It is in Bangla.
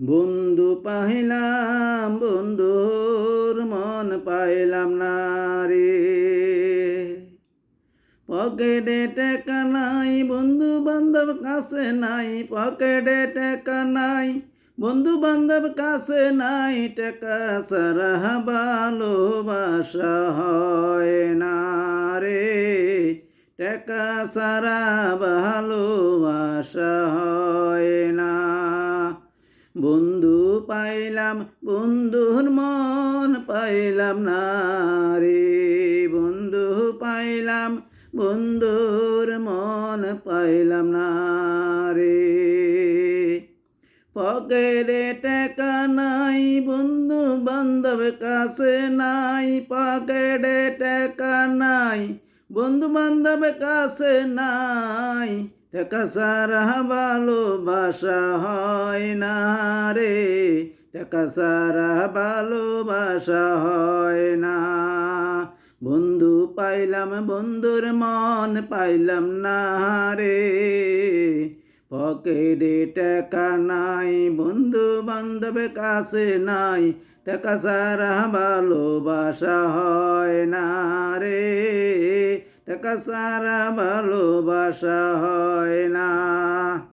বন্ধু পাইলাম বন্ধুর মন পাইলাম না রে। পকেটে টাকা নাই, বন্ধু বান্ধব কাছে নাই। পকেটে টাকা নাই, বন্ধু বান্ধব কাছে নাই। টাকা ছাড়া ভালোবাসা হয় না রে। টাকা ছাড়া ভালোবাসা হয় না। বন্ধু পাইলাম বন্ধুর মন পাইলাম না রে। বন্ধু পাইলাম বন্ধুর মন পাইলাম না রে। পকেটে টাকা নাই, বন্ধু বান্ধব কাছে নাই। পকেটে টাকা নাই, বন্ধু বান্ধব কাছে নাই। টাকা ছাড়া ভালোবাসা হয় না রে। টাকা ছাড়া ভালোবাসা হয় না। বন্ধু পাইলাম বন্ধুর মন পাইলাম না রে। পকেটে টাকা নাই, বন্ধু বান্ধব কাছে নাই। টাকা ছাড়া ভালোবাসা হয় না রে। টাকা ছাড়া ভালোবাসা হয় না।